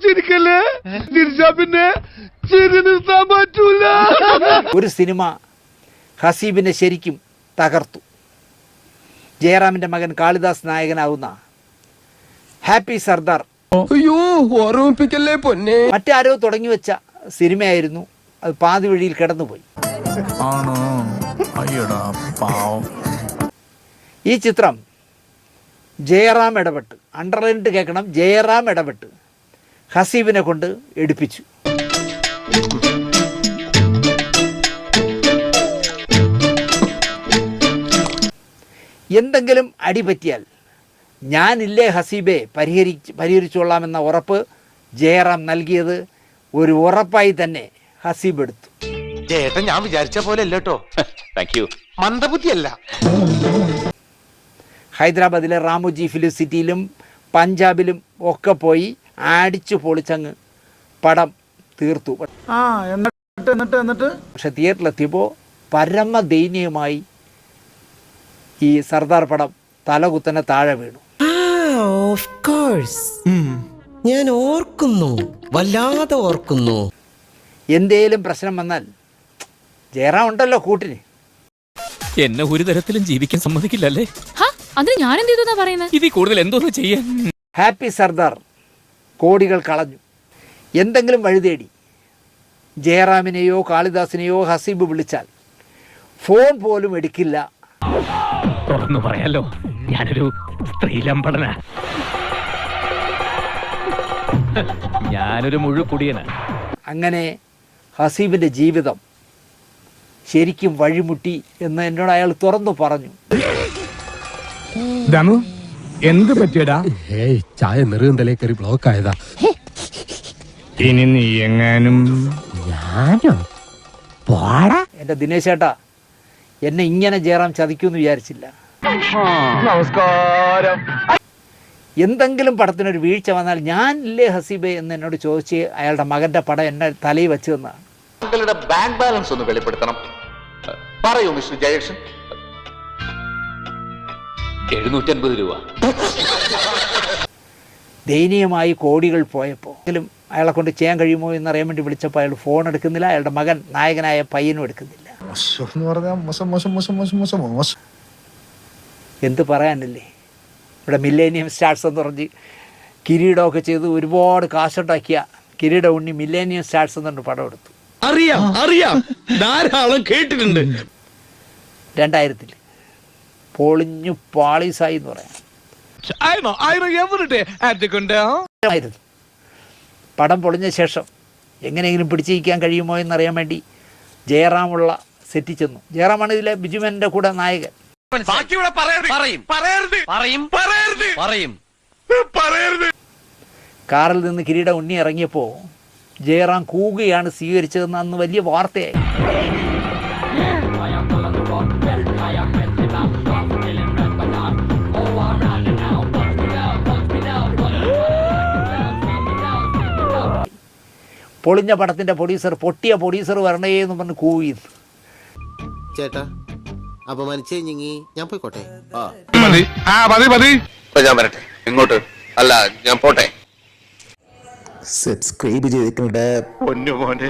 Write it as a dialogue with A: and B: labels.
A: ചിരിക്കല്ലേ ചിരിച്ചാ പിന്നെ ചിരി നിർത്താൻ പറ്റൂല.
B: ഒരു സിനിമ ഹസീബിനെ ശരിക്കും തകർത്തു. ജയറാമിൻ്റെ മകൻ കാളിദാസ് നായകനാവുന്ന ഹാപ്പി സർദാർ
C: ഓർമ്മിപ്പിക്കല്ലേ പൊന്നെ.
B: മറ്റാരോ തുടങ്ങി വെച്ച സിനിമയായിരുന്നു. അത് പാതി വഴിയിൽ കിടന്നുപോയി. ഈ ചിത്രം ജയറാം ഇടപെട്ട്, അണ്ടർലൈൻഡ് കേൾക്കണം, ജയറാം ഇടപെട്ട് ഹസീബിനെ കൊണ്ട് എടുപ്പിച്ചു. എന്തെങ്കിലും അടി പറ്റിയാൽ ഞാനില്ലേ ഹസീബെ പരിഹരിച്ചോളാമെന്ന ഉറപ്പ് ജയറാം നൽകിയത് ഒരു ഉറപ്പായി തന്നെ ഹസീബ് എടുത്തു.
D: ചേട്ടൻ ഞാൻ വിചാരിച്ച പോലെ അല്ലേട്ടോ. മന്ദബുദ്ധിയല്ല.
B: ഹൈദരാബാദിലെ റാമുജി ഫിലിം സിറ്റിയിലും പഞ്ചാബിലും ഒക്കെ പോയി അടിച്ചു പൊളിച്ചങ്ങ് പടം തീർത്തു. പക്ഷെ തിയേറ്ററിലെത്തിയപ്പോൾ പരമദയനീയമായി ഈ സർദാർ പടം തലകുത്തനെ താഴെ വീണു.
E: ഞാൻ ഓർക്കുന്നു, വല്ലാതെ ഓർക്കുന്നു.
B: എന്തേലും പ്രശ്നം വന്നാൽ ജയറാം ഉണ്ടല്ലോ കൂട്ടിന്.
F: എന്നെ ഒരു തരത്തിലും ജീവിക്കാൻ സമ്മതിക്കില്ലല്ലേ?
G: അതിന് ഞാൻ എന്ത് ചെയ്തു പറയുന്നത്?
F: ഇതിൽ കൂടുതൽ എന്തോന്ന് ചെയ്യാൻ?
B: ഹാപ്പി സർദാർ കോടികൾ കളഞ്ഞു. എന്തെങ്കിലും വഴിതേടി ജയറാമിനെയോ കാളിദാസിനെയോ ഹസീബ് വിളിച്ചാൽ ഫോൺ പോലും എടുക്കില്ല.
F: തുറന്നു പറയാലോ, ഞാനൊരു സ്ത്രീലമ്പടന, ഞാനൊരു മുഴുക്കുടിയന.
B: അങ്ങനെ ഹസീബിൻ്റെ ജീവിതം ശരിക്കും വഴിമുട്ടി എന്ന് എന്നോട് അയാൾ തുറന്നു പറഞ്ഞു.
C: എന്ത് പറ്റിയടാ?
H: ചായ നെറുകന്തലേ കയറി ബ്ലോക്ക് ആയതാ.
C: ഇനി നീ എങ്ങാനും
B: എൻ്റെ ദിനേശ് ചേട്ടാ, എന്നെ ഇങ്ങനെ ജയറാം ചതിക്കുമെന്ന് വിചാരിച്ചില്ല.
C: നമസ്കാരം.
B: എന്തെങ്കിലും പടത്തിനൊരു വീഴ്ച വന്നാൽ ഞാൻ ഇല്ലേ ഹസീബെ എന്ന് എന്നോട് ചോദിച്ച് അയാളുടെ മകൻ്റെ പടം എന്നെ തലയിൽ വെച്ച് തന്നതാണ്.
D: താങ്കളുടെ ബാങ്ക് ബാലൻസ് ഒന്ന് വെളിപ്പെടുത്തണം. പറയൂ മിസ്റ്റർ ജയകൃഷ്ണൻ. 750 രൂപ.
B: ദയനീയമായി കോടികൾ പോയപ്പോൾ എങ്കിലും അയാളെ കൊണ്ട് ചെയ്യാൻ കഴിയുമോ എന്നറിയാൻ വേണ്ടി വിളിച്ചപ്പോൾ അയാൾ ഫോൺ എടുക്കുന്നില്ല. അയാളുടെ മകൻ നായകനായ പയ്യനും എടുക്കുന്നില്ല. എന്ത് പറയാനല്ലേ. ഇവിടെ മില്ലേനിയം സ്റ്റാർസ് എന്ന് പറഞ്ഞ് കിരീടമൊക്കെ ചെയ്ത് ഒരുപാട് കാശുണ്ടാക്കിയ കിരീട ഉണ്ണി മില്ലേനിയം സ്റ്റാർസ് എന്നൊരു പടം എടുത്തു.
A: അറിയാം ധാരാളം കേട്ടിട്ടുണ്ട്.
B: 2000 പൊളിഞ്ഞു പാളീസായി എന്ന് പറയാം. പടം പൊളിഞ്ഞ ശേഷം എങ്ങനെയെങ്കിലും പിടിച്ചിരിക്കാൻ കഴിയുമോ എന്നറിയാൻ വേണ്ടി ജയറാമുള്ള സെറ്റിൽ ചെന്നു. ജയറാമാണ് ഇതിലെ ബിജുമേനന്റെ കൂടെ നായകൻ. കാറിൽ നിന്ന് കിരീട ഉണ്ണി ഇറങ്ങിയപ്പോൾ ജയറാം കൂകുകയാണ് സ്വീകരിച്ചതെന്ന് അന്ന് വലിയ വാർത്തയായി. പൊളിഞ്ഞ പടത്തിന്റെ പ്രൊഡ്യൂസർ പൊട്ടിയ പ്രൊഡ്യൂസർ വരണേ എന്ന് പറഞ്ഞ് കൂവിയിരുന്നു.
E: ചേട്ടാ അപമാനിച്ചേ ഞാൻ പോയിക്കോട്ടെ.
D: ഞാൻ വരട്ടെ. ഇങ്ങോട്ട് അല്ല, ഞാൻ പോട്ടെ.
E: സബ്സ്ക്രൈബ് ചെയ്തിട്ടുണ്ട്.
D: പൊന്നു മോനെ.